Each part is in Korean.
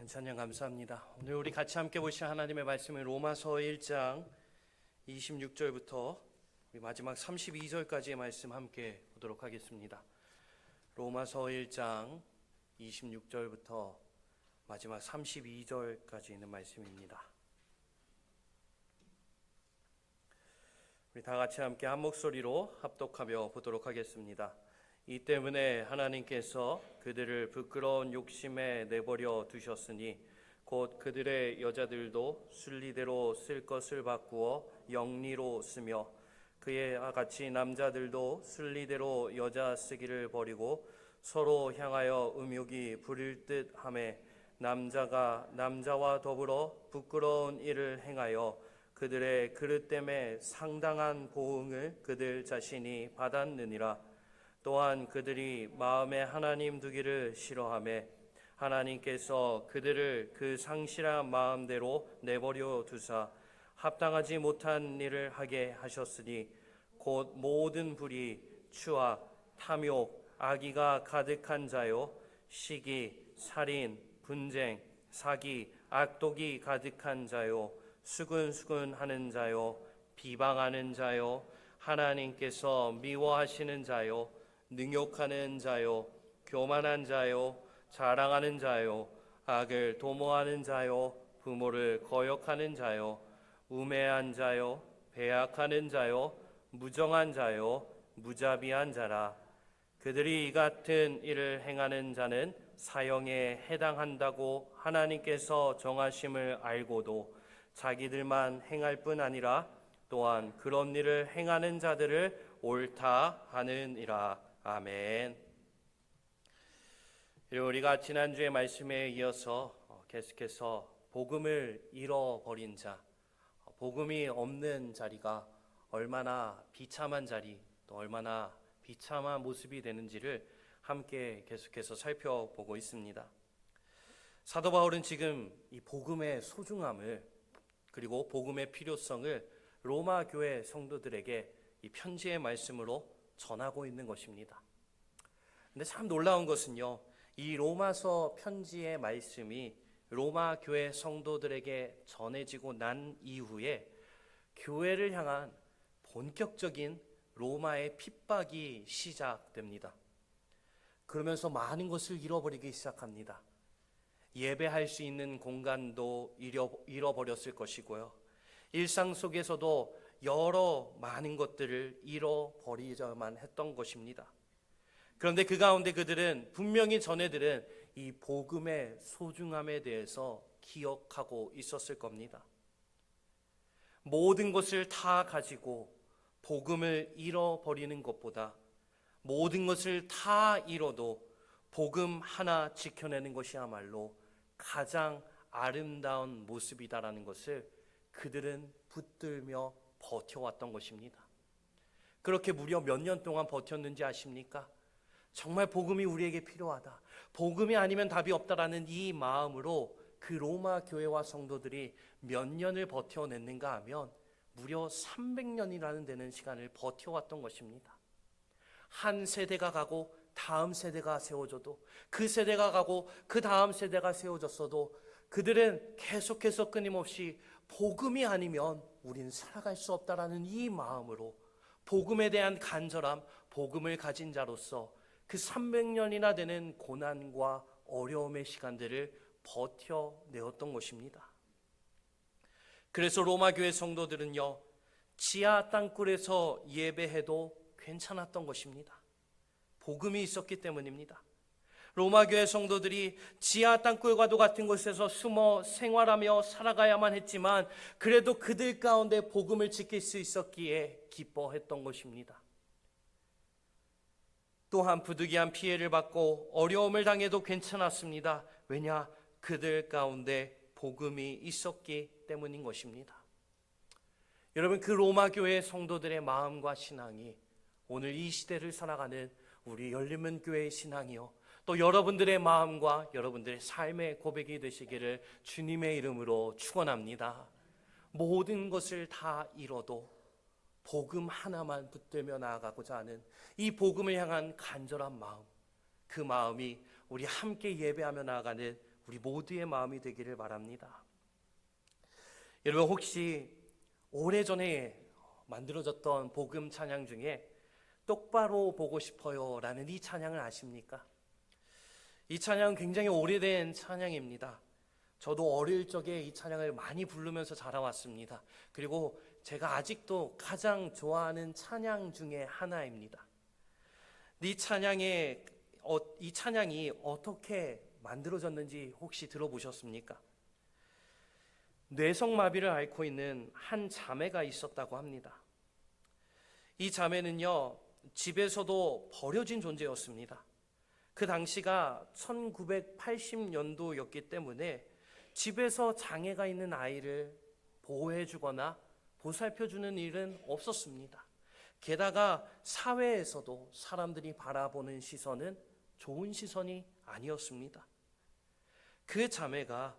찬양 감사합니다. 오늘 우리 같이 함께 보실 하나님의 말씀은 로마서 1장 26절부터 마지막 32절까지의 말씀 함께 보도록 하겠습니다. 로마서 1장 26절부터 마지막 32절까지 있는 말씀입니다. 우리 다 같이 함께 한 목소리로 합독하며 보도록 하겠습니다. 이 때문에 하나님께서 그들을 부끄러운 욕심에 내버려 두셨으니 곧 그들의 여자들도 순리대로 쓸 것을 바꾸어 영리로 쓰며 그의 같이 남자들도 순리대로 여자 쓰기를 버리고 서로 향하여 음욕이 부릴 듯 하매 남자가 남자와 더불어 부끄러운 일을 행하여 그들의 그릇됨에 상당한 보응을 그들 자신이 받았느니라. 또한 그들이 마음에 하나님 두기를 싫어하며 하나님께서 그들을 그 상실한 마음대로 내버려 두사 합당하지 못한 일을 하게 하셨으니 곧 모든 불의, 추악, 탐욕, 악의가 가득한 자요 시기, 살인, 분쟁, 사기, 악독이 가득한 자요 수근수근하는 자요 비방하는 자요 하나님께서 미워하시는 자요 능욕하는 자요 교만한 자요 자랑하는 자요 악을 도모하는 자요 부모를 거역하는 자요 우매한 자요 배약하는 자요 무정한 자요 무자비한 자라. 그들이 이 같은 일을 행하는 자는 사형에 해당한다고 하나님께서 정하심을 알고도 자기들만 행할 뿐 아니라 또한 그런 일을 행하는 자들을 옳다 하느니라. 아멘. 우리가 지난주의 말씀에 이어서 계속해서 복음을 잃어버린 자, 복음이 없는 자리가 얼마나 비참한 자리, 또 얼마나 비참한 모습이 되는지를 함께 계속해서 살펴보고 있습니다. 사도 바울은 지금 이 복음의 소중함을 그리고 복음의 필요성을 로마 교회 성도들에게 이 편지의 말씀으로 전하고 있는 것입니다. 근데 참 놀라운 것은요, 이 로마서 편지의 말씀이 로마 교회 성도들에게 전해지고 난 이후에 교회를 향한 본격적인 로마의 핍박이 시작됩니다. 그러면서 많은 것을 잃어버리기 시작합니다. 예배할 수 있는 공간도 잃어버렸을 것이고요. 일상 속에서도 여러 많은 것들을 잃어버리자만 했던 것입니다. 그런데 그 가운데 그들은 분명히 전에들은 이 복음의 소중함에 대해서 기억하고 있었을 겁니다. 모든 것을 다 가지고 복음을 잃어버리는 것보다 모든 것을 다 잃어도 복음 하나 지켜내는 것이야말로 가장 아름다운 모습이다라는 것을 그들은 붙들며 버텨왔던 것입니다. 그렇게 무려 몇 년 동안 버텼는지 아십니까? 정말 복음이 우리에게 필요하다, 복음이 아니면 답이 없다라는 이 마음으로 그 로마 교회와 성도들이 몇 년을 버텨냈는가 하면 무려 300년이라는 되는 시간을 버텨왔던 것입니다. 한 세대가 가고 다음 세대가 세워져도, 그 세대가 가고 그 다음 세대가 세워졌어도 그들은 계속해서 끊임없이 복음이 아니면 우린 살아갈 수 없다라는 이 마음으로 복음에 대한 간절함, 복음을 가진 자로서 그 300년이나 되는 고난과 어려움의 시간들을 버텨내었던 것입니다. 그래서 로마 교회 성도들은요, 지하 땅굴에서 예배해도 괜찮았던 것입니다. 복음이 있었기 때문입니다. 로마 교회 성도들이 지하 땅굴과도 같은 곳에서 숨어 생활하며 살아가야만 했지만 그래도 그들 가운데 복음을 지킬 수 있었기에 기뻐했던 것입니다. 또한 부득이한 피해를 받고 어려움을 당해도 괜찮았습니다. 왜냐? 그들 가운데 복음이 있었기 때문인 것입니다. 여러분, 그 로마 교회 성도들의 마음과 신앙이 오늘 이 시대를 살아가는 우리 열림은 교회의 신앙이요, 또 여러분들의 마음과 여러분들의 삶의 고백이 되시기를 주님의 이름으로 축원합니다. 모든 것을 다 잃어도 복음 하나만 붙들며 나아가고자 하는 이 복음을 향한 간절한 마음, 그 마음이 우리 함께 예배하며 나아가는 우리 모두의 마음이 되기를 바랍니다. 여러분, 혹시 오래전에 만들어졌던 복음 찬양 중에 똑바로 보고 싶어요 라는 이 찬양을 아십니까? 이 찬양은 굉장히 오래된 찬양입니다. 저도 어릴 적에 이 찬양을 많이 부르면서 자라왔습니다. 그리고 제가 아직도 가장 좋아하는 찬양 중에 하나입니다. 이 찬양이 어떻게 만들어졌는지 혹시 들어보셨습니까? 뇌성마비를 앓고 있는 한 자매가 있었다고 합니다. 이 자매는요, 집에서도 버려진 존재였습니다. 그 당시가 1980년도였기 때문에 집에서 장애가 있는 아이를 보호해주거나 보살펴주는 일은 없었습니다. 게다가 사회에서도 사람들이 바라보는 시선은 좋은 시선이 아니었습니다. 그 자매가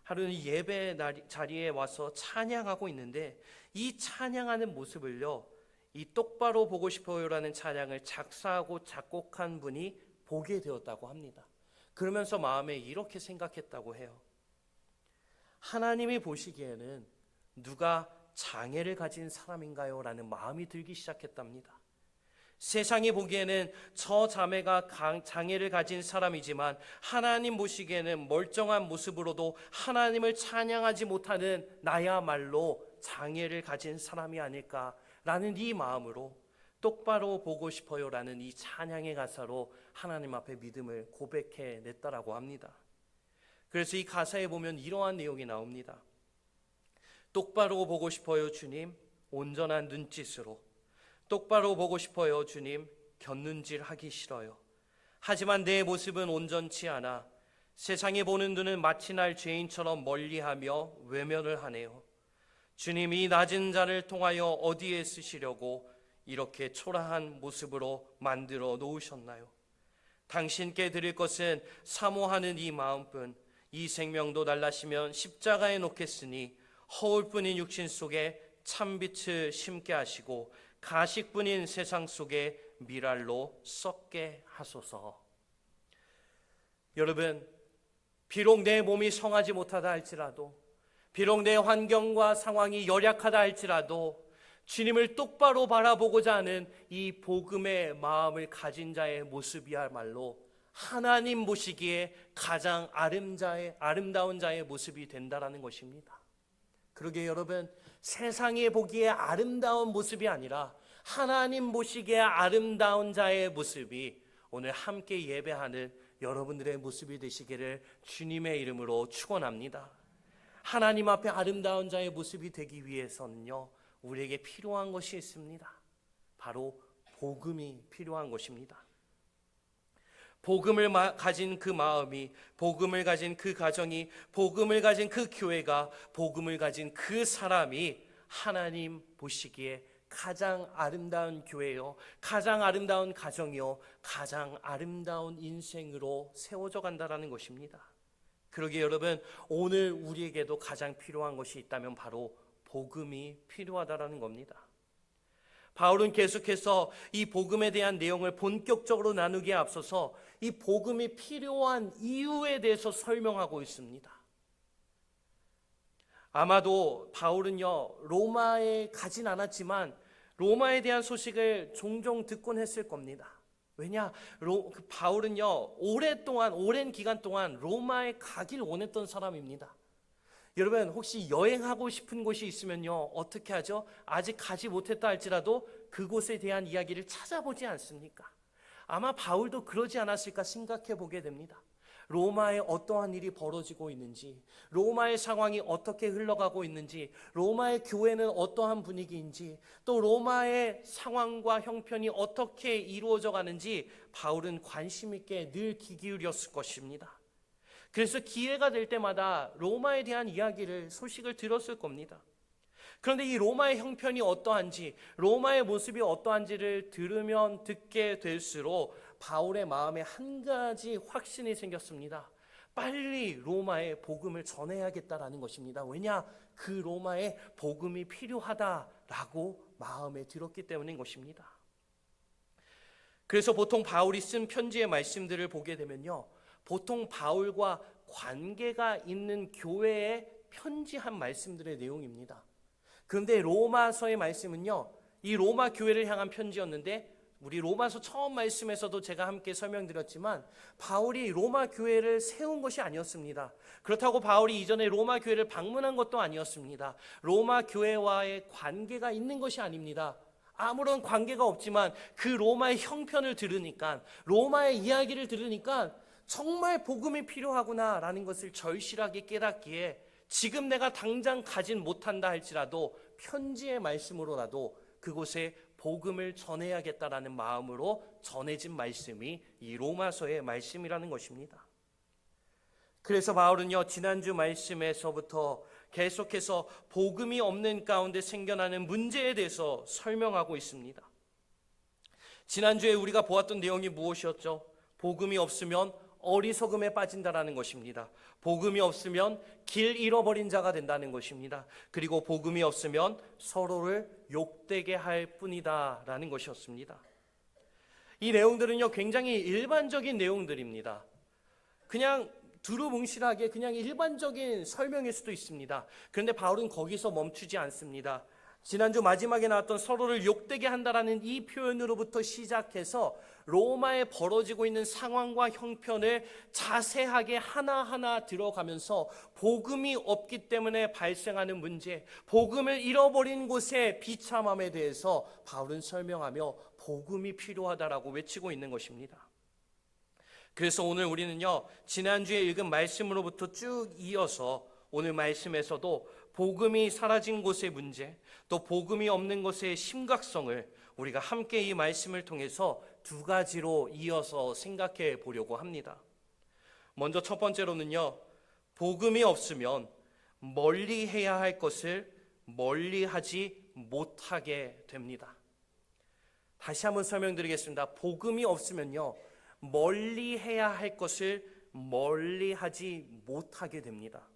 하루는 예배 자리에 와서 찬양하고 있는데 이 찬양하는 모습을요, 이 똑바로 보고 싶어요라는 찬양을 작사하고 작곡한 분이 보게 되었다고 합니다. 그러면서 마음에 이렇게 생각했다고 해요. 하나님이 보시기에는 누가 장애를 가진 사람인가요? 라는 마음이 들기 시작했답니다. 세상이 보기에는 저 자매가 장애를 가진 사람이지만 하나님 보시기에는 멀쩡한 모습으로도 하나님을 찬양하지 못하는 나야말로 장애를 가진 사람이 아닐까라는 이 마음으로 똑바로 보고 싶어요라는 이 찬양의 가사로 하나님 앞에 믿음을 고백해냈다라고 합니다. 그래서 이 가사에 보면 이러한 내용이 나옵니다. 똑바로 보고 싶어요 주님, 온전한 눈짓으로. 똑바로 보고 싶어요 주님, 곁눈질 하기 싫어요. 하지만 내 모습은 온전치 않아 세상에 보는 눈은 마치 날 죄인처럼 멀리하며 외면을 하네요. 주님, 이 낮은 자를 통하여 어디에 쓰시려고 이렇게 초라한 모습으로 만들어 놓으셨나요? 당신께 드릴 것은 사모하는 이 마음뿐. 이 생명도 날라시면 십자가에 놓겠으니 허울뿐인 육신 속에 참빛을 심게 하시고 가식뿐인 세상 속에 미랄로 썩게 하소서. 여러분, 비록 내 몸이 성하지 못하다 할지라도, 비록 내 환경과 상황이 열약하다 할지라도 주님을 똑바로 바라보고자 하는 이 복음의 마음을 가진 자의 모습이야말로 하나님 보시기에 가장 아름다운 자의 모습이 된다라는 것입니다. 그러게 여러분, 세상에 보기에 아름다운 모습이 아니라 하나님 보시기에 아름다운 자의 모습이 오늘 함께 예배하는 여러분들의 모습이 되시기를 주님의 이름으로 축원합니다. 하나님 앞에 아름다운 자의 모습이 되기 위해서는요, 우리에게 필요한 것이 있습니다. 바로 복음이 필요한 것입니다. 복음을 가진 그 마음이, 복음을 가진 그 가정이, 복음을 가진 그 교회가, 복음을 가진 그 사람이 하나님 보시기에 가장 아름다운 교회요, 가장 아름다운 가정이요, 가장 아름다운 인생으로 세워져 간다라는 것입니다. 그러기에 여러분, 오늘 우리에게도 가장 필요한 것이 있다면 바로 복음이 필요하다라는 겁니다. 바울은 계속해서 이 복음에 대한 내용을 본격적으로 나누기에 앞서서 이 복음이 필요한 이유에 대해서 설명하고 있습니다. 아마도 바울은요, 로마에 가진 않았지만 로마에 대한 소식을 종종 듣곤 했을 겁니다. 왜냐, 바울은요, 오랜 기간 동안 로마에 가길 원했던 사람입니다. 여러분, 혹시 여행하고 싶은 곳이 있으면요, 어떻게 하죠? 아직 가지 못했다 할지라도 그곳에 대한 이야기를 찾아보지 않습니까? 아마 바울도 그러지 않았을까 생각해 보게 됩니다. 로마에 어떠한 일이 벌어지고 있는지, 로마의 상황이 어떻게 흘러가고 있는지, 로마의 교회는 어떠한 분위기인지, 또 로마의 상황과 형편이 어떻게 이루어져 가는지 바울은 관심 있게 늘 귀 기울였을 것입니다. 그래서 기회가 될 때마다 로마에 대한 소식을 들었을 겁니다. 그런데 이 로마의 형편이 어떠한지, 로마의 모습이 어떠한지를 듣게 될수록 바울의 마음에 한 가지 확신이 생겼습니다. 빨리 로마에 복음을 전해야겠다라는 것입니다. 왜냐? 그 로마에 복음이 필요하다라고 마음에 들었기 때문인 것입니다. 그래서 보통 바울이 쓴 편지의 말씀들을 보게 되면요, 보통 바울과 관계가 있는 교회에 편지한 말씀들의 내용입니다. 그런데 로마서의 말씀은요, 이 로마 교회를 향한 편지였는데, 우리 로마서 처음 말씀에서도 제가 함께 설명드렸지만 바울이 로마 교회를 세운 것이 아니었습니다. 그렇다고 바울이 이전에 로마 교회를 방문한 것도 아니었습니다. 로마 교회와의 관계가 있는 것이 아닙니다. 아무런 관계가 없지만 그 로마의 형편을 들으니까, 로마의 이야기를 들으니까 정말 복음이 필요하구나라는 것을 절실하게 깨닫기에 지금 내가 당장 가진 못한다 할지라도 편지의 말씀으로라도 그곳에 복음을 전해야겠다라는 마음으로 전해진 말씀이 이 로마서의 말씀이라는 것입니다. 그래서 바울은요, 지난주 말씀에서부터 계속해서 복음이 없는 가운데 생겨나는 문제에 대해서 설명하고 있습니다. 지난주에 우리가 보았던 내용이 무엇이었죠? 복음이 없으면 어리석음에 빠진다라는 것입니다. 복음이 없으면 길 잃어버린 자가 된다는 것입니다. 그리고 복음이 없으면 서로를 욕되게 할 뿐이다라는 것이었습니다. 이 내용들은요, 굉장히 일반적인 내용들입니다. 그냥 두루뭉실하게 그냥 일반적인 설명일 수도 있습니다. 그런데 바울은 거기서 멈추지 않습니다. 지난주 마지막에 나왔던 서로를 욕되게 한다라는 이 표현으로부터 시작해서 로마에 벌어지고 있는 상황과 형편을 자세하게 하나하나 들어가면서 복음이 없기 때문에 발생하는 문제, 복음을 잃어버린 곳의 비참함에 대해서 바울은 설명하며 복음이 필요하다라고 외치고 있는 것입니다. 그래서 오늘 우리는요, 지난주에 읽은 말씀으로부터 쭉 이어서 오늘 말씀에서도 복음이 사라진 곳의 문제, 또 복음이 없는 것의 심각성을 우리가 함께 이 말씀을 통해서 두 가지로 이어서 생각해 보려고 합니다. 먼저 첫 번째로는요, 복음이 없으면 멀리 해야 할 것을 멀리 하지 못하게 됩니다. 다시 한번 설명드리겠습니다. 복음이 없으면요, 멀리 해야 할 것을 멀리 하지 못하게 됩니다.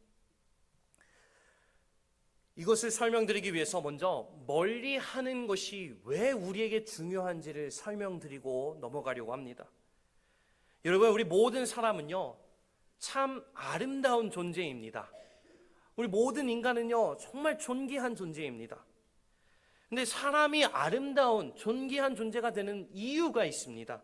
이것을 설명드리기 위해서 먼저 멀리 하는 것이 왜 우리에게 중요한지를 설명드리고 넘어가려고 합니다. 여러분, 우리 모든 사람은요, 참 아름다운 존재입니다. 우리 모든 인간은요, 정말 존귀한 존재입니다. 근데 사람이 아름다운 존귀한 존재가 되는 이유가 있습니다.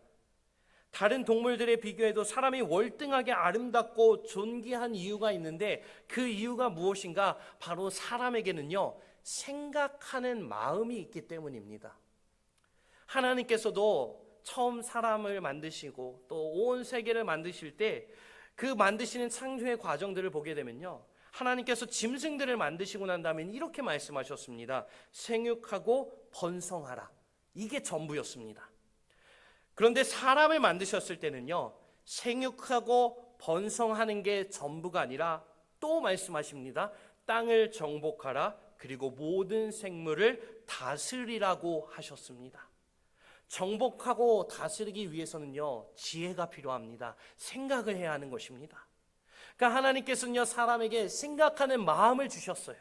다른 동물들에 비교해도 사람이 월등하게 아름답고 존귀한 이유가 있는데 그 이유가 무엇인가? 바로 사람에게는요, 생각하는 마음이 있기 때문입니다. 하나님께서도 처음 사람을 만드시고 또 온 세계를 만드실 때 그 만드시는 창조의 과정들을 보게 되면요, 하나님께서 짐승들을 만드시고 난 다음에 이렇게 말씀하셨습니다. 생육하고 번성하라. 이게 전부였습니다. 그런데 사람을 만드셨을 때는요, 생육하고 번성하는 게 전부가 아니라 또 말씀하십니다. 땅을 정복하라, 그리고 모든 생물을 다스리라고 하셨습니다. 정복하고 다스리기 위해서는요, 지혜가 필요합니다. 생각을 해야 하는 것입니다. 그러니까 하나님께서는요, 사람에게 생각하는 마음을 주셨어요.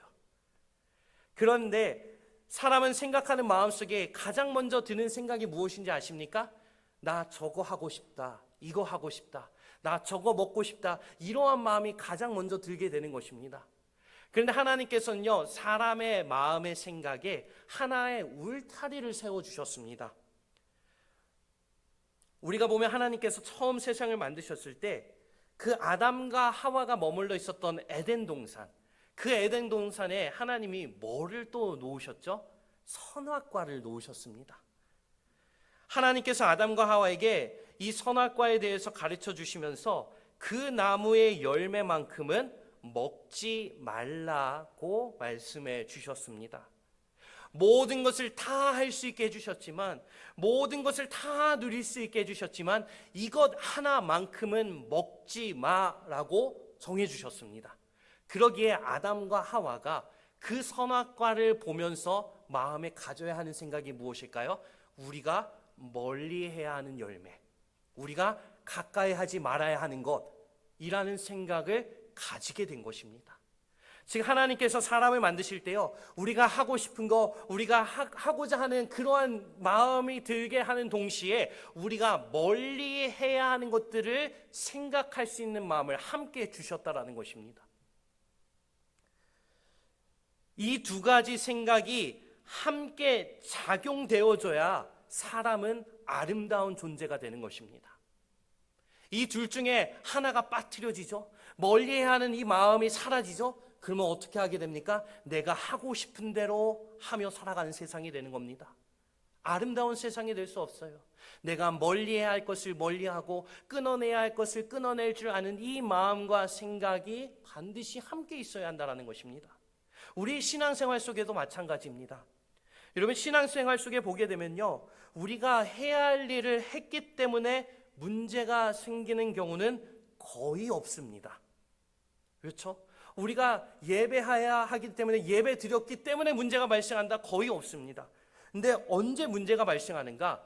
그런데 사람은 생각하는 마음 속에 가장 먼저 드는 생각이 무엇인지 아십니까? 나 저거 하고 싶다, 이거 하고 싶다, 나 저거 먹고 싶다, 이러한 마음이 가장 먼저 들게 되는 것입니다. 그런데 하나님께서는요, 사람의 마음의 생각에 하나의 울타리를 세워주셨습니다. 우리가 보면 하나님께서 처음 세상을 만드셨을 때 그 아담과 하와가 머물러 있었던 에덴 동산, 그 에덴 동산에 하나님이 뭐를 또 놓으셨죠? 선악과를 놓으셨습니다. 하나님께서 아담과 하와에게 이 선악과에 대해서 가르쳐 주시면서 그 나무의 열매만큼은 먹지 말라고 말씀해 주셨습니다. 모든 것을 다 할 수 있게 해주셨지만, 모든 것을 다 누릴 수 있게 해주셨지만 이것 하나만큼은 먹지 마라고 정해주셨습니다. 그러기에 아담과 하와가 그 선악과를 보면서 마음에 가져야 하는 생각이 무엇일까요? 우리가 멀리 해야 하는 열매, 우리가 가까이 하지 말아야 하는 것이라는 생각을 가지게 된 것입니다. 즉 하나님께서 사람을 만드실 때요, 우리가 하고 싶은 거, 우리가 하고자 하는 그러한 마음이 들게 하는 동시에 우리가 멀리 해야 하는 것들을 생각할 수 있는 마음을 함께 주셨다라는 것입니다. 이 두 가지 생각이 함께 작용되어져야 사람은 아름다운 존재가 되는 것입니다. 이 둘 중에 하나가 빠뜨려지죠. 멀리해야 하는 이 마음이 사라지죠. 그러면 어떻게 하게 됩니까? 내가 하고 싶은 대로 하며 살아가는 세상이 되는 겁니다. 아름다운 세상이 될 수 없어요. 내가 멀리해야 할 것을 멀리하고 끊어내야 할 것을 끊어낼 줄 아는 이 마음과 생각이 반드시 함께 있어야 한다는 것입니다. 우리 신앙생활 속에도 마찬가지입니다. 여러분, 신앙생활 속에 보게 되면요, 우리가 해야 할 일을 했기 때문에 문제가 생기는 경우는 거의 없습니다. 그렇죠? 우리가 예배해야 하기 때문에 예배 드렸기 때문에 문제가 발생한다? 거의 없습니다. 근데 언제 문제가 발생하는가?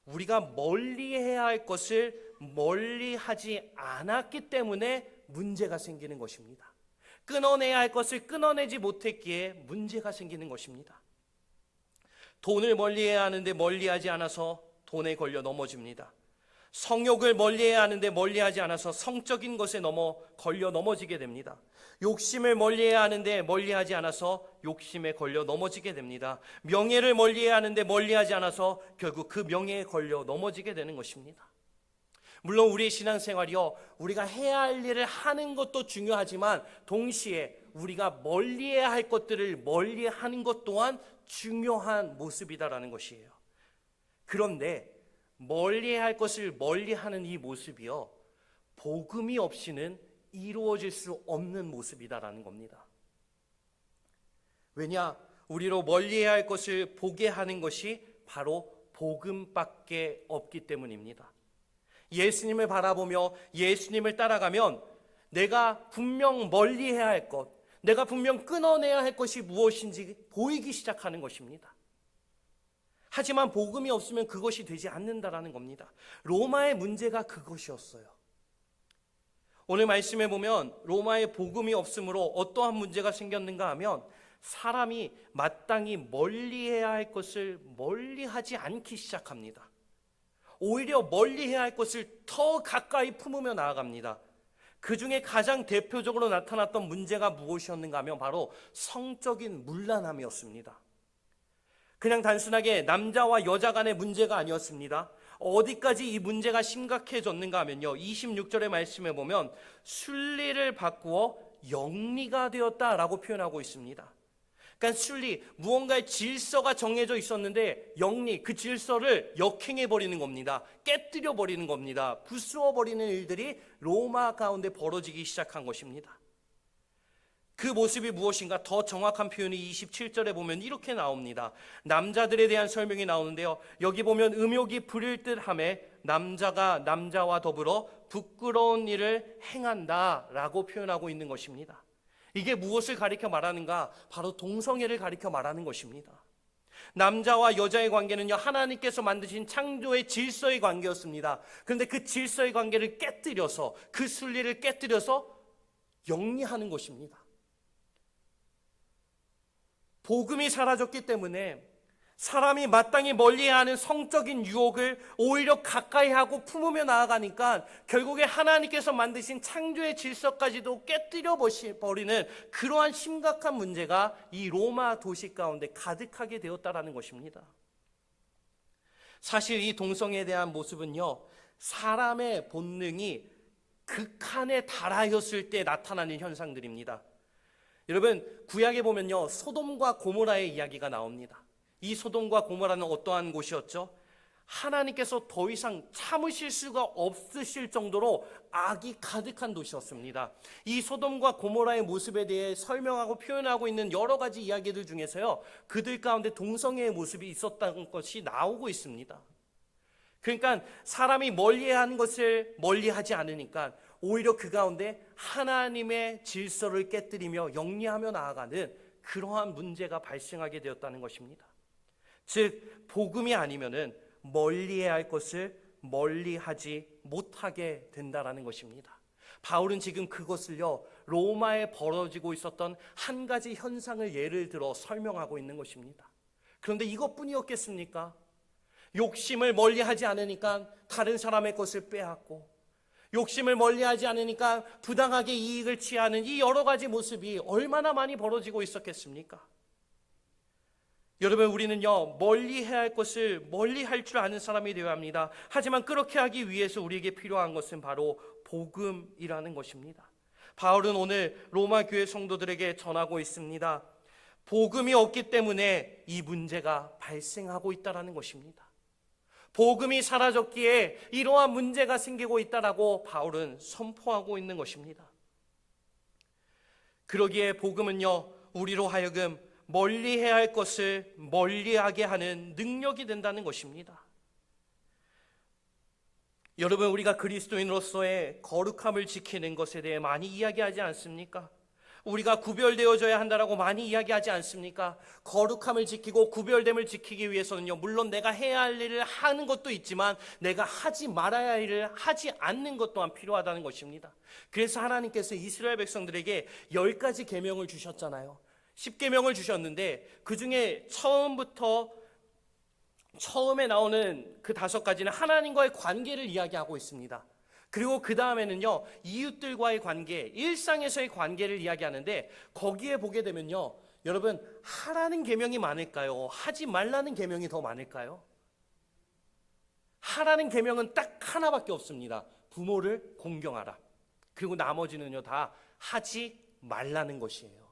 우리가 멀리 해야 할 것을 멀리 하지 않았기 때문에 문제가 생기는 것입니다. 끊어내야 할 것을 끊어내지 못했기에 문제가 생기는 것입니다. 돈을 멀리해야 하는데 멀리하지 않아서 돈에 걸려 넘어집니다. 성욕을 멀리해야 하는데 멀리하지 않아서 성적인 것에 걸려 넘어지게 됩니다. 욕심을 멀리해야 하는데 멀리하지 않아서 욕심에 걸려 넘어지게 됩니다. 명예를 멀리해야 하는데 멀리하지 않아서 결국 그 명예에 걸려 넘어지게 되는 것입니다. 물론 우리의 신앙생활이요, 우리가 해야 할 일을 하는 것도 중요하지만 동시에 우리가 멀리해야 할 것들을 멀리하는 것 또한 중요한 모습이다라는 것이에요. 그런데 멀리해야 할 것을 멀리하는 이 모습이요, 복음이 없이는 이루어질 수 없는 모습이다라는 겁니다. 왜냐? 우리로 멀리해야 할 것을 보게 하는 것이 바로 복음밖에 없기 때문입니다. 예수님을 바라보며 예수님을 따라가면 내가 분명 멀리해야 할 것, 내가 분명 끊어내야 할 것이 무엇인지 보이기 시작하는 것입니다. 하지만 복음이 없으면 그것이 되지 않는다라는 겁니다. 로마의 문제가 그것이었어요. 오늘 말씀에 보면 로마의 복음이 없으므로 어떠한 문제가 생겼는가 하면 사람이 마땅히 멀리해야 할 것을 멀리하지 않기 시작합니다. 오히려 멀리해야 할 것을 더 가까이 품으며 나아갑니다. 그 중에 가장 대표적으로 나타났던 문제가 무엇이었는가 하면 바로 성적인 문란함이었습니다. 그냥 단순하게 남자와 여자 간의 문제가 아니었습니다. 어디까지 이 문제가 심각해졌는가 하면요, 26절의 말씀에 보면 순리를 바꾸어 영리가 되었다라고 표현하고 있습니다. 그러니까 순리, 무언가의 질서가 정해져 있었는데 영리, 그 질서를 역행해버리는 겁니다. 깨뜨려버리는 겁니다. 부수어버리는 일들이 로마 가운데 벌어지기 시작한 것입니다. 그 모습이 무엇인가? 더 정확한 표현이 27절에 보면 이렇게 나옵니다. 남자들에 대한 설명이 나오는데요, 여기 보면 음욕이 부릴 듯하며 남자가 남자와 더불어 부끄러운 일을 행한다라고 표현하고 있는 것입니다. 이게 무엇을 가리켜 말하는가? 바로 동성애를 가리켜 말하는 것입니다. 남자와 여자의 관계는요, 하나님께서 만드신 창조의 질서의 관계였습니다. 그런데 그 질서의 관계를 깨뜨려서, 그 순리를 깨뜨려서 영리하는 것입니다. 복음이 사라졌기 때문에 사람이 마땅히 멀리해야 하는 성적인 유혹을 오히려 가까이 하고 품으며 나아가니까 결국에 하나님께서 만드신 창조의 질서까지도 깨뜨려 버리는 그러한 심각한 문제가 이 로마 도시 가운데 가득하게 되었다라는 것입니다. 사실 이 동성애에 대한 모습은요, 사람의 본능이 극한에 달하였을 때 나타나는 현상들입니다. 여러분, 구약에 보면요, 소돔과 고모라의 이야기가 나옵니다. 이 소돔과 고모라는 어떠한 곳이었죠? 하나님께서 더 이상 참으실 수가 없으실 정도로 악이 가득한 도시였습니다. 이 소돔과 고모라의 모습에 대해 설명하고 표현하고 있는 여러 가지 이야기들 중에서요, 그들 가운데 동성애의 모습이 있었다는 것이 나오고 있습니다. 그러니까 사람이 멀리해야 하는 것을 멀리하지 않으니까 오히려 그 가운데 하나님의 질서를 깨뜨리며 영리하며 나아가는 그러한 문제가 발생하게 되었다는 것입니다. 즉, 복음이 아니면은 멀리해야 할 것을 멀리하지 못하게 된다라는 것입니다. 바울은 지금 그것을요, 로마에 벌어지고 있었던 한 가지 현상을 예를 들어 설명하고 있는 것입니다. 그런데 이것뿐이었겠습니까? 욕심을 멀리하지 않으니까 다른 사람의 것을 빼앗고, 욕심을 멀리하지 않으니까 부당하게 이익을 취하는 이 여러 가지 모습이 얼마나 많이 벌어지고 있었겠습니까? 여러분, 우리는요, 멀리해야 할 것을 멀리할 줄 아는 사람이 되어야 합니다. 하지만 그렇게 하기 위해서 우리에게 필요한 것은 바로 복음이라는 것입니다. 바울은 오늘 로마 교회 성도들에게 전하고 있습니다. 복음이 없기 때문에 이 문제가 발생하고 있다는 것입니다. 복음이 사라졌기에 이러한 문제가 생기고 있다라고 바울은 선포하고 있는 것입니다. 그러기에 복음은요, 우리로 하여금 멀리해야 할 것을 멀리하게 하는 능력이 된다는 것입니다. 여러분, 우리가 그리스도인으로서의 거룩함을 지키는 것에 대해 많이 이야기하지 않습니까? 우리가 구별되어져야 한다라고 많이 이야기하지 않습니까? 거룩함을 지키고 구별됨을 지키기 위해서는요, 물론 내가 해야 할 일을 하는 것도 있지만 내가 하지 말아야 할 일을 하지 않는 것 또한 필요하다는 것입니다. 그래서 하나님께서 이스라엘 백성들에게 10가지 계명을 주셨잖아요. 10계명을 주셨는데 그 중에 처음에 나오는 그 5가지는 하나님과의 관계를 이야기하고 있습니다. 그리고 그 다음에는요, 이웃들과의 관계, 일상에서의 관계를 이야기하는데, 거기에 보게 되면요, 여러분, 하라는 계명이 많을까요? 하지 말라는 계명이 더 많을까요? 하라는 계명은 딱 하나밖에 없습니다. 부모를 공경하라. 그리고 나머지는요, 다 하지 말라는 것이에요.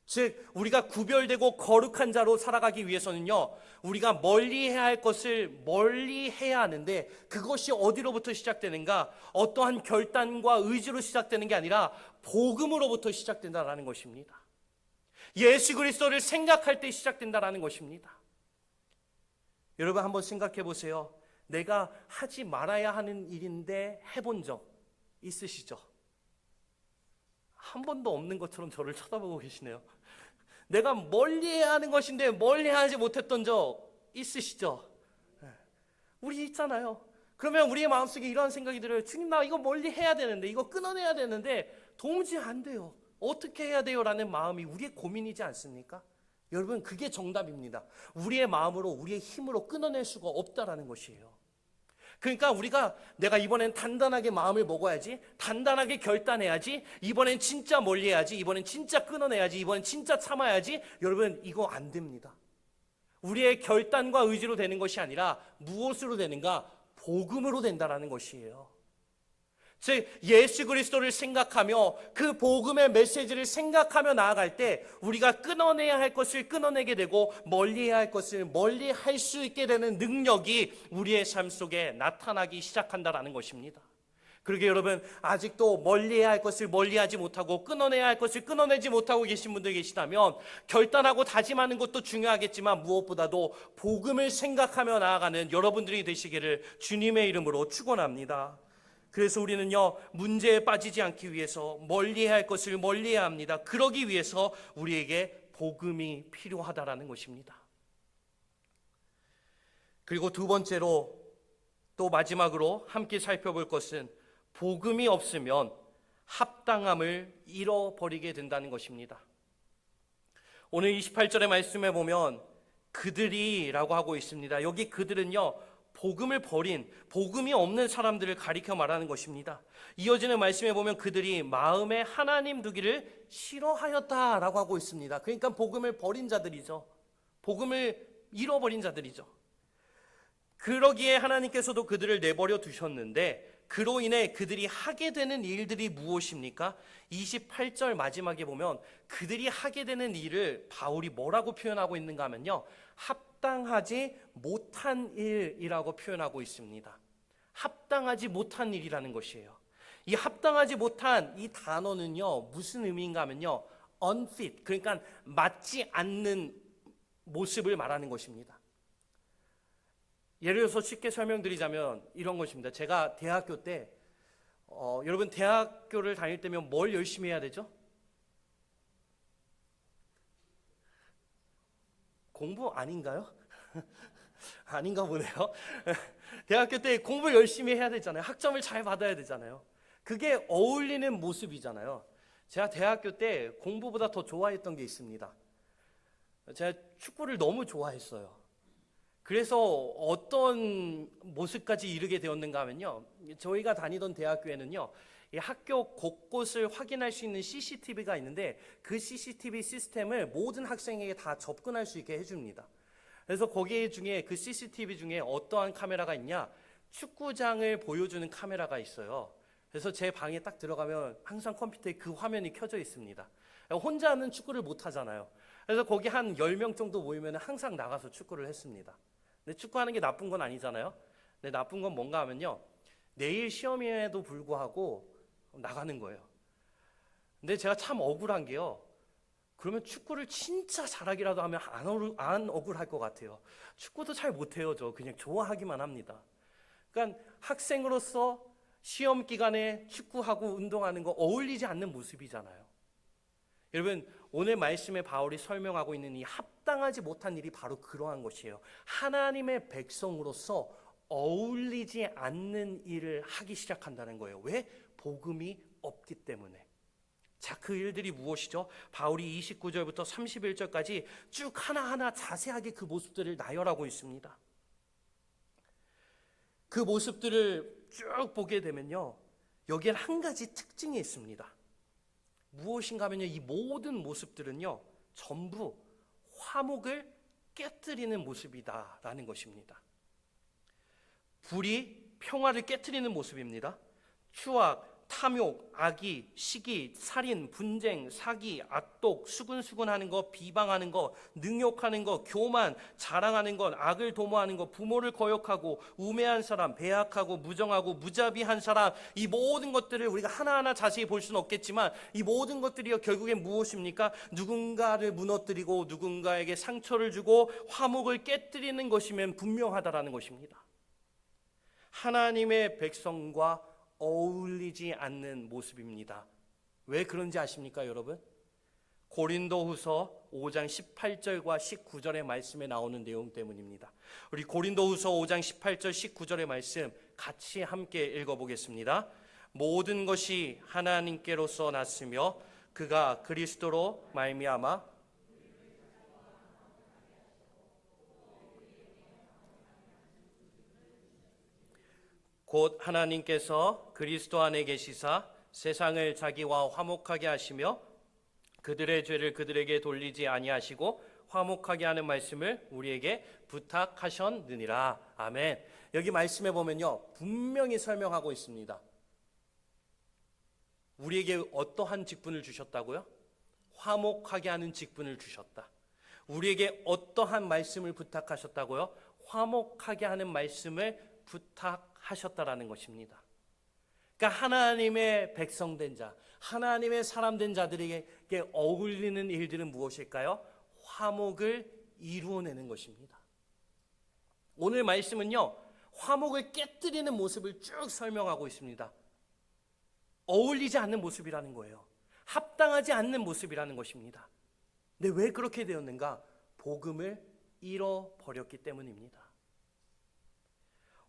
즉, 우리가 구별되고 거룩한 자로 살아가기 위해서는요, 우리가 멀리해야 할 것을 멀리해야 하는데, 그것이 어디로부터 시작되는가? 어떠한 결단과 의지로 시작되는 게 아니라 복음으로부터 시작된다라는 것입니다. 예수 그리스도를 생각할 때 시작된다라는 것입니다. 여러분, 한번 생각해 보세요. 내가 하지 말아야 하는 일인데 해본 적 있으시죠? 한 번도 없는 것처럼 저를 쳐다보고 계시네요. 내가 멀리해야 하는 것인데 멀리하지 못했던 적 있으시죠? 우리 있잖아요. 그러면 우리의 마음속에 이런 생각이 들어요. 주님, 나 이거 멀리해야 되는데, 이거 끊어내야 되는데 도무지 안 돼요. 어떻게 해야 돼요? 라는 마음이 우리의 고민이지 않습니까? 여러분, 그게 정답입니다. 우리의 마음으로, 우리의 힘으로 끊어낼 수가 없다라는 것이에요. 그러니까 우리가 내가 이번엔 단단하게 마음을 먹어야지, 단단하게 결단해야지, 이번엔 진짜 멀리해야지, 이번엔 진짜 끊어내야지, 이번엔 진짜 참아야지. 여러분, 이거 안 됩니다. 우리의 결단과 의지로 되는 것이 아니라 무엇으로 되는가? 복음으로 된다라는 것이에요. 즉, 예수 그리스도를 생각하며 그 복음의 메시지를 생각하며 나아갈 때 우리가 끊어내야 할 것을 끊어내게 되고 멀리해야 할 것을 멀리할 수 있게 되는 능력이 우리의 삶 속에 나타나기 시작한다라는 것입니다. 그러게 여러분, 아직도 멀리해야 할 것을 멀리하지 못하고 끊어내야 할 것을 끊어내지 못하고 계신 분들 계시다면, 결단하고 다짐하는 것도 중요하겠지만 무엇보다도 복음을 생각하며 나아가는 여러분들이 되시기를 주님의 이름으로 축원합니다. 그래서 우리는요, 문제에 빠지지 않기 위해서 멀리해야 할 것을 멀리해야 합니다. 그러기 위해서 우리에게 복음이 필요하다라는 것입니다. 그리고 두 번째로, 또 마지막으로 함께 살펴볼 것은 복음이 없으면 합당함을 잃어버리게 된다는 것입니다. 오늘 28절의 말씀에 보면 그들이라고 하고 있습니다. 여기 그들은요, 복음을 버린, 복음이 없는 사람들을 가리켜 말하는 것입니다. 이어지는 말씀에 보면 그들이 마음에 하나님 두기를 싫어하였다라고 하고 있습니다. 그러니까 복음을 버린 자들이죠. 복음을 잃어버린 자들이죠. 그러기에 하나님께서도 그들을 내버려 두셨는데, 그로 인해 그들이 하게 되는 일들이 무엇입니까? 28절 마지막에 보면 그들이 하게 되는 일을 바울이 뭐라고 표현하고 있는가 하면요, 합당하지 못한 일이라고 표현하고 있습니다. 합당하지 못한 일이라는 것이에요. 이 합당하지 못한 이 단어는요, 무슨 의미인가 하면요, unfit, 그러니까 맞지 않는 모습을 말하는 것입니다. 예를 들어서 쉽게 설명드리자면 이런 것입니다. 제가 대학교 때 여러분, 대학교를 다닐 때면 뭘 열심히 해야 되죠? 공부 아닌가요? 아닌가 보네요. 대학교 때 공부 열심히 해야 되잖아요. 학점을 잘 받아야 되잖아요. 그게 어울리는 모습이잖아요. 제가 대학교 때 공부보다 더 좋아했던 게 있습니다. 제가 축구를 너무 좋아했어요. 그래서 어떤 모습까지 이르게 되었는가 하면요, 저희가 다니던 대학교에는요, 이 학교 곳곳을 확인할 수 있는 CCTV가 있는데 그 CCTV 시스템을 모든 학생에게 다 접근할 수 있게 해줍니다. 그래서 거기 중에 그 CCTV 중에 어떠한 카메라가 있냐, 축구장을 보여주는 카메라가 있어요. 그래서 제 방에 딱 들어가면 항상 컴퓨터에 그 화면이 켜져 있습니다. 혼자는 축구를 못 하잖아요. 그래서 거기 한 10명 정도 모이면 항상 나가서 축구를 했습니다. 근데 축구하는 게 나쁜 건 아니잖아요. 근데 나쁜 건 뭔가 하면요, 내일 시험에도 불구하고 나가는 거예요. 근데 제가 참 억울한 게요, 그러면 축구를 진짜 잘하기라도 하면 안 억울할 것 같아요. 축구도 잘 못해요. 저 그냥 좋아하기만 합니다. 그러니까 학생으로서 시험 기간에 축구하고 운동하는 거 어울리지 않는 모습이잖아요. 여러분, 오늘 말씀에 바울이 설명하고 있는 이 합당하지 못한 일이 바로 그러한 것이에요. 하나님의 백성으로서 어울리지 않는 일을 하기 시작한다는 거예요. 왜? 복음이 없기 때문에. 자, 그 일들이 무엇이죠? 바울이 29절부터 31절까지 쭉 하나하나 자세하게 그 모습들을 나열하고 있습니다. 그 모습들을 쭉 보게 되면요, 여기엔 한 가지 특징이 있습니다. 무엇인가 하면요, 이 모든 모습들은요, 전부 화목을 깨뜨리는 모습이다라는 것입니다. 불이 평화를 깨뜨리는 모습입니다. 추악, 탐욕, 악의, 시기, 살인, 분쟁, 사기, 악독, 수군수군하는 것, 비방하는 것, 능욕하는 것, 교만, 자랑하는 것, 악을 도모하는 것, 부모를 거역하고 우매한 사람, 배악하고 무정하고 무자비한 사람, 이 모든 것들을 우리가 하나하나 자세히 볼 수는 없겠지만 이 모든 것들이 결국엔 무엇입니까? 누군가를 무너뜨리고 누군가에게 상처를 주고 화목을 깨뜨리는 것이면 분명하다라는 것입니다. 하나님의 백성과 어울리지 않는 모습입니다. 왜 그런지 아십니까, 여러분? 고린도후서 5장 18절과 19절의 말씀에 나오는 내용 때문입니다. 우리 고린도후서 5장 18절 19절의 말씀 같이 함께 읽어보겠습니다. 모든 것이 하나님께로서 났으며 그가 그리스도로 말미암아 곧 하나님께서 그리스도 안에 계시사 세상을 자기와 화목하게 하시며 그들의 죄를 그들에게 돌리지 아니하시고 화목하게 하는 말씀을 우리에게 부탁하셨느니라. 아멘. 여기 말씀에 보면요, 분명히 설명하고 있습니다. 우리에게 어떠한 직분을 주셨다고요? 화목하게 하는 직분을 주셨다. 우리에게 어떠한 말씀을 부탁하셨다고요? 화목하게 하는 말씀을 부탁하셨다라는 것입니다. 그러니까 하나님의 백성된 자, 하나님의 사람된 자들에게 어울리는 일들은 무엇일까요? 화목을 이루어내는 것입니다. 오늘 말씀은요, 화목을 깨뜨리는 모습을 쭉 설명하고 있습니다. 어울리지 않는 모습이라는 거예요. 합당하지 않는 모습이라는 것입니다. 근데 왜 그렇게 되었는가? 복음을 잃어버렸기 때문입니다.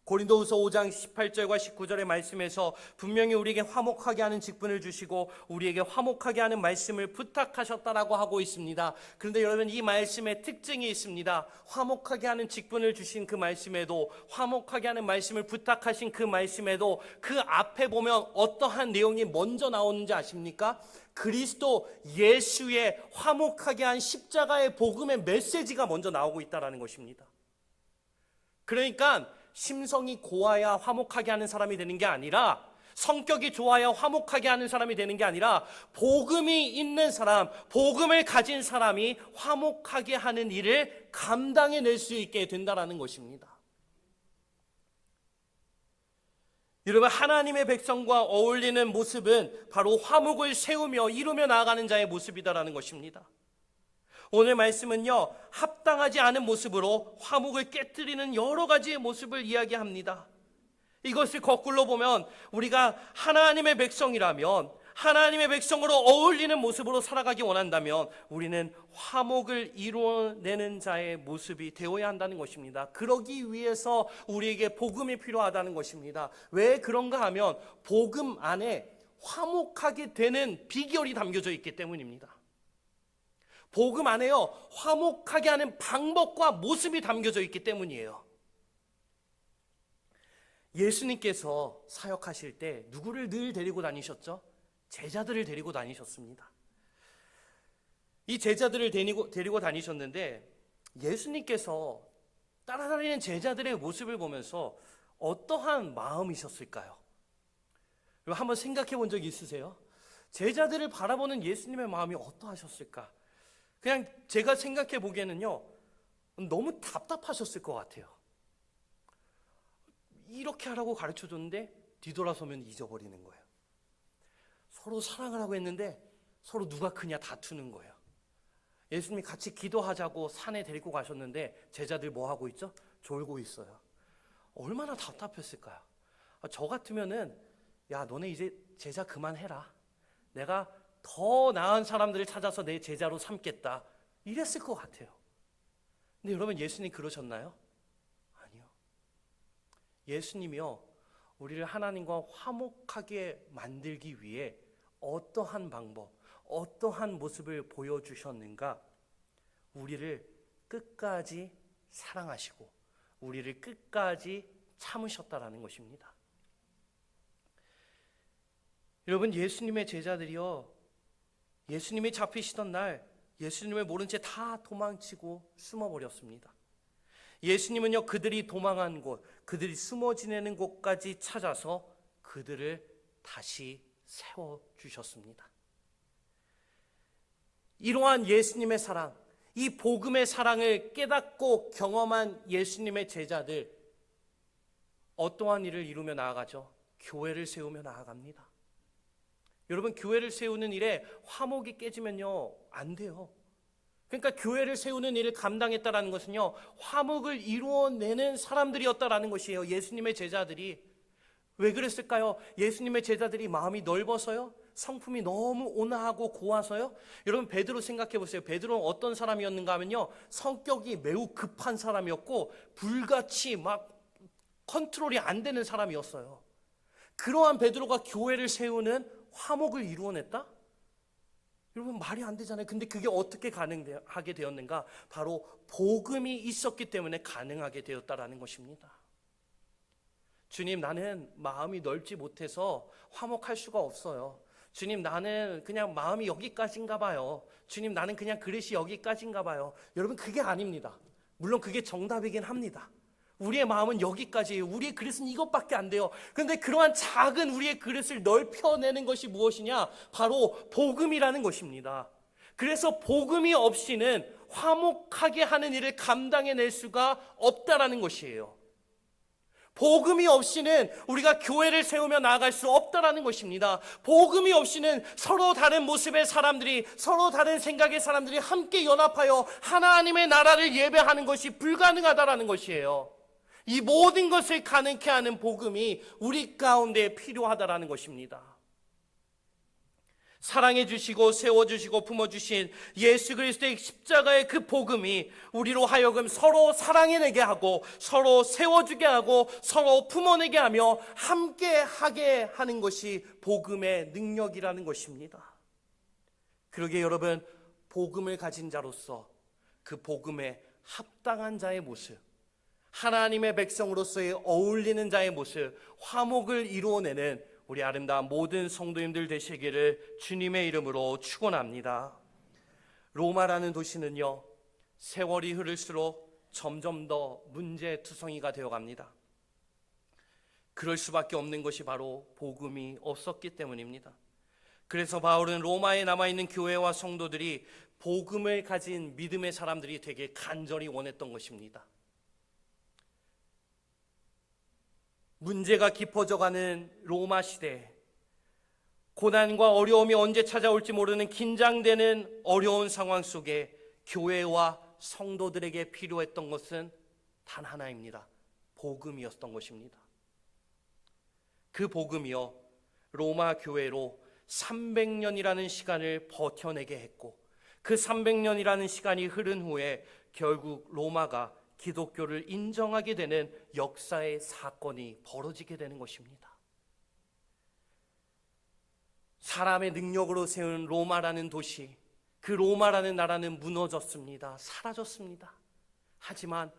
고린도후서 5장 18절과 19절의 말씀에서 분명히 우리에게 화목하게 하는 직분을 주시고 우리에게 화목하게 하는 말씀을 부탁하셨다라고 하고 있습니다. 그런데 여러분, 이 말씀에 특징이 있습니다. 화목하게 하는 직분을 주신 그 말씀에도, 화목하게 하는 말씀을 부탁하신 그 말씀에도 그 앞에 보면 어떠한 내용이 먼저 나오는지 아십니까? 그리스도 예수의 화목하게 한 십자가의 복음의 메시지가 먼저 나오고 있다는 것입니다. 그러니까 심성이 고와야 화목하게 하는 사람이 되는 게 아니라, 성격이 좋아야 화목하게 하는 사람이 되는 게 아니라, 복음이 있는 사람, 복음을 가진 사람이 화목하게 하는 일을 감당해낼 수 있게 된다는 것입니다. 여러분, 하나님의 백성과 어울리는 모습은 바로 화목을 세우며 이루며 나아가는 자의 모습이다라는 것입니다. 오늘 말씀은요, 합당하지 않은 모습으로 화목을 깨뜨리는 여러 가지의 모습을 이야기합니다. 이것을 거꾸로 보면 우리가 하나님의 백성이라면 하나님의 백성으로 어울리는 모습으로 살아가기 원한다면 우리는 화목을 이루어내는 자의 모습이 되어야 한다는 것입니다. 그러기 위해서 우리에게 복음이 필요하다는 것입니다. 왜 그런가 하면 복음 안에 화목하게 되는 비결이 담겨져 있기 때문입니다. 복음 안에요, 화목하게 하는 방법과 모습이 담겨져 있기 때문이에요. 예수님께서 사역하실 때 누구를 늘 데리고 다니셨죠? 제자들을 데리고 다니셨습니다. 이 제자들을 데리고 다니셨는데 예수님께서 따라다니는 제자들의 모습을 보면서 어떠한 마음이셨을까요? 한번 생각해 본 적 있으세요? 제자들을 바라보는 예수님의 마음이 어떠하셨을까? 그냥 제가 생각해 보기에는요, 너무 답답하셨을 것 같아요. 이렇게 하라고 가르쳐 줬는데 뒤돌아서면 잊어버리는 거예요. 서로 사랑을 하고 했는데 서로 누가 크냐 다투는 거예요. 예수님이 같이 기도하자고 산에 데리고 가셨는데 제자들 뭐 하고 있죠? 졸고 있어요. 얼마나 답답했을까요? 저 같으면은 야, 너네 이제 제자 그만해라. 내가 더 나은 사람들을 찾아서 내 제자로 삼겠다. 이랬을 것 같아요. 근데 여러분, 예수님 그러셨나요? 아니요. 예수님이요, 우리를 하나님과 화목하게 만들기 위해 어떠한 방법, 어떠한 모습을 보여주셨는가? 우리를 끝까지 사랑하시고 우리를 끝까지 참으셨다라는 것입니다. 여러분, 예수님의 제자들이요, 예수님이 잡히시던 날 예수님을 모른 채 다 도망치고 숨어버렸습니다. 예수님은요, 그들이 도망한 곳, 그들이 숨어 지내는 곳까지 찾아서 그들을 다시 세워주셨습니다. 이러한 예수님의 사랑, 이 복음의 사랑을 깨닫고 경험한 예수님의 제자들, 어떠한 일을 이루며 나아가죠? 교회를 세우며 나아갑니다. 여러분, 교회를 세우는 일에 화목이 깨지면요, 안 돼요. 그러니까 교회를 세우는 일을 감당했다라는 것은요, 화목을 이루어내는 사람들이었다라는 것이에요. 예수님의 제자들이. 왜 그랬을까요? 예수님의 제자들이 마음이 넓어서요? 성품이 너무 온화하고 고와서요? 여러분, 베드로 생각해 보세요. 베드로는 어떤 사람이었는가 하면요, 성격이 매우 급한 사람이었고 불같이 막 컨트롤이 안 되는 사람이었어요. 그러한 베드로가 교회를 세우는 화목을 이루어냈다? 여러분, 말이 안 되잖아요. 근데 그게 어떻게 가능하게 되었는가? 바로 복음이 있었기 때문에 가능하게 되었다라는 것입니다. 주님, 나는 마음이 넓지 못해서 화목할 수가 없어요. 주님, 나는 그냥 마음이 여기까지인가 봐요. 주님, 나는 그냥 그릇이 여기까지인가 봐요. 여러분, 그게 아닙니다. 물론 그게 정답이긴 합니다. 우리의 마음은 여기까지예요. 우리의 그릇은 이것밖에 안 돼요. 그런데 그러한 작은 우리의 그릇을 넓혀내는 것이 무엇이냐? 바로 복음이라는 것입니다. 그래서 복음이 없이는 화목하게 하는 일을 감당해낼 수가 없다라는 것이에요. 복음이 없이는 우리가 교회를 세우며 나아갈 수 없다라는 것입니다. 복음이 없이는 서로 다른 모습의 사람들이, 서로 다른 생각의 사람들이 함께 연합하여 하나님의 나라를 예배하는 것이 불가능하다라는 것이에요. 이 모든 것을 가능케 하는 복음이 우리 가운데 필요하다라는 것입니다. 사랑해 주시고 세워주시고 품어주신 예수 그리스도의 십자가의 그 복음이 우리로 하여금 서로 사랑해내게 하고 서로 세워주게 하고 서로 품어내게 하며 함께하게 하는 것이 복음의 능력이라는 것입니다. 그러기에 여러분, 복음을 가진 자로서 그 복음에 합당한 자의 모습, 하나님의 백성으로서의 어울리는 자의 모습, 화목을 이루어내는 우리 아름다운 모든 성도님들 되시기를 주님의 이름으로 축원합니다. 로마라는 도시는요, 세월이 흐를수록 점점 더 문제투성이가 되어갑니다. 그럴 수밖에 없는 것이 바로 복음이 없었기 때문입니다. 그래서 바울은 로마에 남아있는 교회와 성도들이 복음을 가진 믿음의 사람들이 되게 간절히 원했던 것입니다. 문제가 깊어져가는 로마 시대, 고난과 어려움이 언제 찾아올지 모르는 긴장되는 어려운 상황 속에 교회와 성도들에게 필요했던 것은 단 하나입니다. 복음이었던 것입니다. 그 복음이요, 로마 교회로 300년이라는 시간을 버텨내게 했고, 그 300년이라는 시간이 흐른 후에 결국 로마가 기독교를 인정하게 되는 역사의 사건이 벌어지게 되는 것입니다. 사람의 능력으로 세운 로마라는 도시, 그 로마라는 나라는 무너졌습니다. 사라졌습니다. 하지만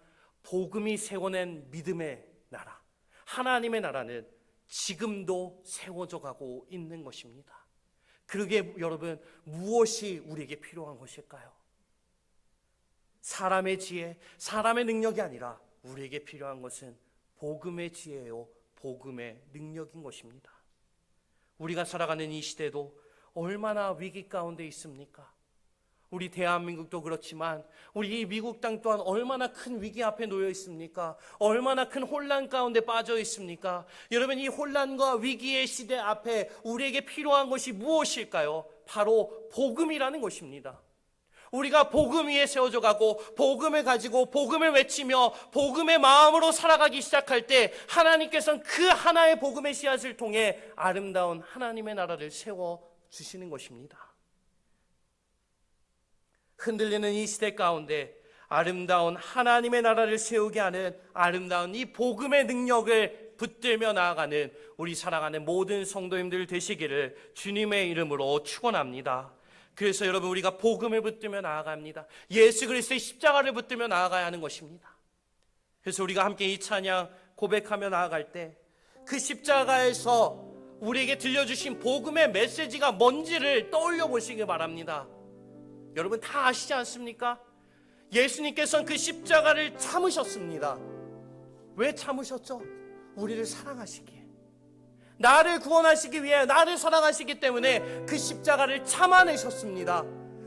복음이 세워낸 믿음의 나라, 하나님의 나라는 지금도 세워져 가고 있는 것입니다. 그러게 여러분, 무엇이 우리에게 필요한 것일까요? 사람의 지혜, 사람의 능력이 아니라 우리에게 필요한 것은 복음의 지혜요, 복음의 능력인 것입니다. 우리가 살아가는 이 시대도 얼마나 위기 가운데 있습니까? 우리 대한민국도 그렇지만 우리 이 미국 땅 또한 얼마나 큰 위기 앞에 놓여 있습니까? 얼마나 큰 혼란 가운데 빠져 있습니까? 여러분, 이 혼란과 위기의 시대 앞에 우리에게 필요한 것이 무엇일까요? 바로 복음이라는 것입니다. 우리가 복음 위에 세워져 가고 복음을 가지고 복음을 외치며 복음의 마음으로 살아가기 시작할 때 하나님께서는 그 하나의 복음의 씨앗을 통해 아름다운 하나님의 나라를 세워주시는 것입니다. 흔들리는 이 시대 가운데 아름다운 하나님의 나라를 세우게 하는 아름다운 이 복음의 능력을 붙들며 나아가는 우리 사랑하는 모든 성도님들 되시기를 주님의 이름으로 축원합니다. 그래서 여러분, 우리가 복음을 붙들며 나아갑니다. 예수 그리스도의 십자가를 붙들며 나아가야 하는 것입니다. 그래서 우리가 함께 이 찬양 고백하며 나아갈 때 그 십자가에서 우리에게 들려주신 복음의 메시지가 뭔지를 떠올려 보시기 바랍니다. 여러분 다 아시지 않습니까? 예수님께서는 그 십자가를 참으셨습니다. 왜 참으셨죠? 우리를 사랑하시기에, 나를 구원하시기 위해, 나를 사랑하시기 때문에 그 십자가를 참아내셨습니다.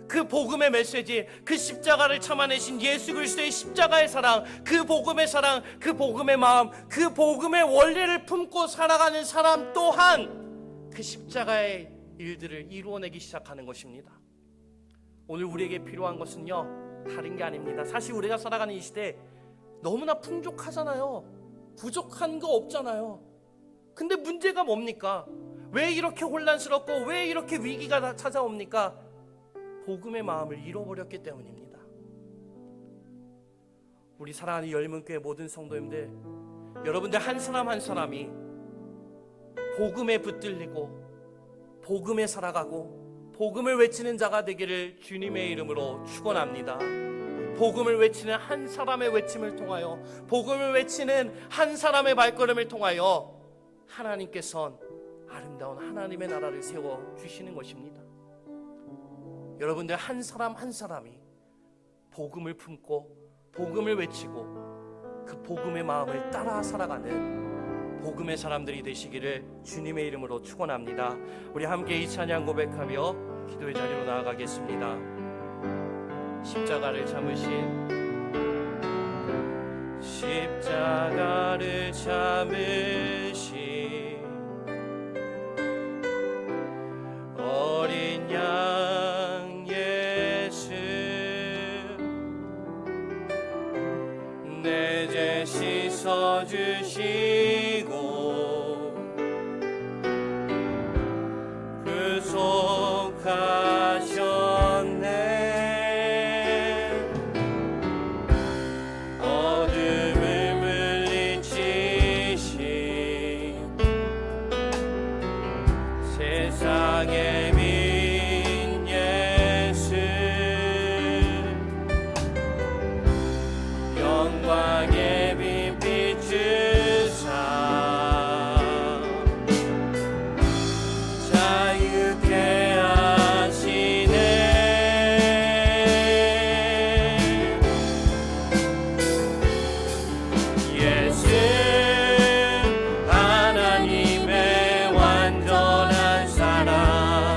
그 복음의 메시지, 그 십자가를 참아내신 예수 그리스도의 십자가의 사랑, 그 복음의 사랑, 그 복음의 마음, 그 복음의 원리를 품고 살아가는 사람 또한 그 십자가의 일들을 이루어내기 시작하는 것입니다. 오늘 우리에게 필요한 것은요, 다른 게 아닙니다. 사실 우리가 살아가는 이 시대 너무나 풍족하잖아요. 부족한 거 없잖아요. 근데 문제가 뭡니까? 왜 이렇게 혼란스럽고 왜 이렇게 위기가 찾아옵니까? 복음의 마음을 잃어버렸기 때문입니다. 우리 사랑하는 열문교회 모든 성도님들, 여러분들 한 사람 한 사람이 복음에 붙들리고 복음에 살아가고 복음을 외치는 자가 되기를 주님의 이름으로 축원합니다. 복음을 외치는 한 사람의 외침을 통하여, 복음을 외치는 한 사람의 발걸음을 통하여 하나님께서는 아름다운 하나님의 나라를 세워주시는 것입니다. 여러분들 한 사람 한 사람이 복음을 품고 복음을 외치고 그 복음의 마음을 따라 살아가는 복음의 사람들이 되시기를 주님의 이름으로 축원합니다. 우리 함께 이 찬양 고백하며 기도의 자리로 나아가겠습니다. 십자가를 참으신, 십자가를 참으신 어린 양 예수, 내 죄 씻어주시고 구속하셨네. 어둠을 물리치신 세상의 빛 예수, 영광의 빛 비추사 자유케 하시네. 예수 하나님의 완전한 사랑,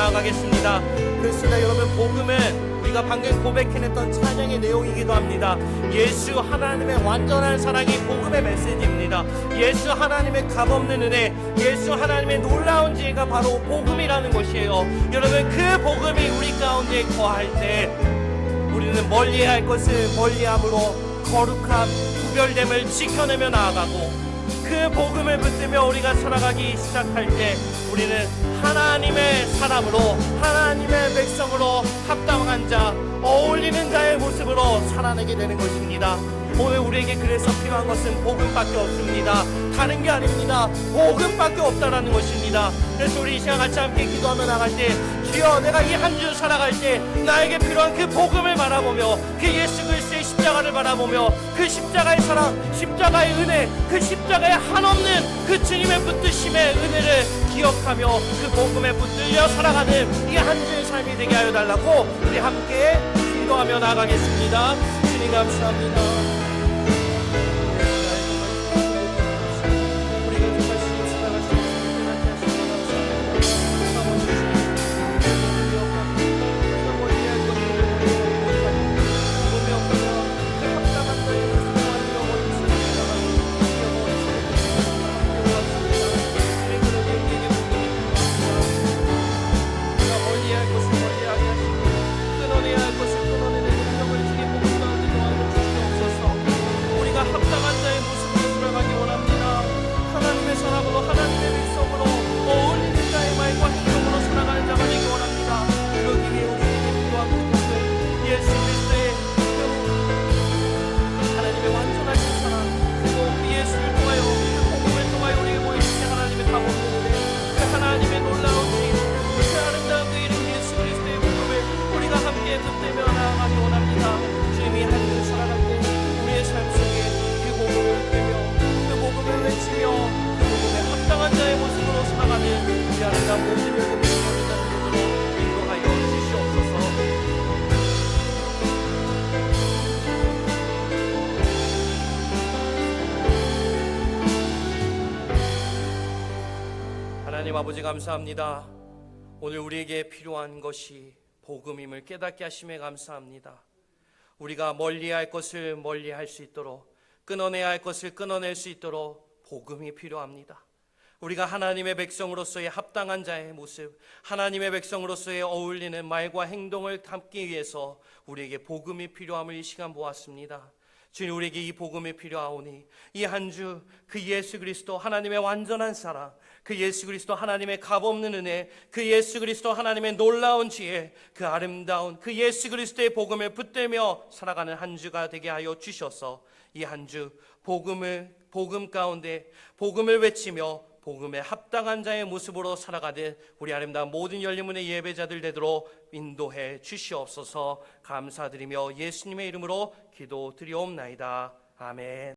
나아가겠습니다. 그렇습니다. 여러분, 복음은 우리가 방금 고백해냈던 찬양의 내용이기도 합니다. 예수 하나님의 완전한 사랑이 복음의 메시지입니다. 예수 하나님의 값없는 은혜, 예수 하나님의 놀라운 지혜가 바로 복음이라는 것이에요. 여러분, 그 복음이 우리 가운데 거할 때 우리는 멀리해야 할 것을 멀리함으로 거룩함, 구별됨을 지켜내며 나아가고, 그 복음을 붙들며 우리가 살아가기 시작할 때 우리는 하나님의 사람으로, 하나님의 백성으로 합당한 자, 어울리는 자의 모습으로 살아내게 되는 것입니다. 오늘 우리에게 그래서 필요한 것은 복음밖에 없습니다. 다른 게 아닙니다. 복음밖에 없다라는 것입니다. 그래서 우리 이 시간 같이 함께 기도하며 나갈 때, 주여, 내가 이 한 주 살아갈 때 나에게 필요한 그 복음을 바라보며, 그 예수 그리스도의 십자가를 바라보며, 그 십자가의 사랑, 십자가의 은혜, 그 십자가의 한없는 그 주님의 붙드심의 은혜를 기억하며 그 복음에 붙들려 살아가는 이 한 주의 삶이 되게 하여 달라고 우리 함께 기도하며 나가겠습니다. 주님 감사합니다. 하나님 아버지 감사합니다. 오늘 우리에게 필요한 것이 복음임을 깨닫게 하심에 감사합니다. 우리가 멀리해야 할 것을 멀리할 수 있도록, 끊어내야 할 것을 끊어낼 수 있도록 복음이 필요합니다. 우리가 하나님의 백성으로서의 합당한 자의 모습, 하나님의 백성으로서의 어울리는 말과 행동을 담기 위해서 우리에게 복음이 필요함을 이 시간 보았습니다. 주님, 우리에게 이 복음이 필요하오니 이 한 주 그 예수 그리스도 하나님의 완전한 사랑, 그 예수 그리스도 하나님의 값없는 은혜, 그 예수 그리스도 하나님의 놀라운 지혜, 그 아름다운 그 예수 그리스도의 복음을 붙들며 살아가는 한 주가 되게 하여 주셔서 이 한 주 복음 가운데 복음을 외치며 복음에 합당한 자의 모습으로 살아가는 우리 아름다운 모든 열린문의 예배자들 되도록 인도해 주시옵소서. 감사드리며 예수님의 이름으로 기도드리옵나이다. 아멘.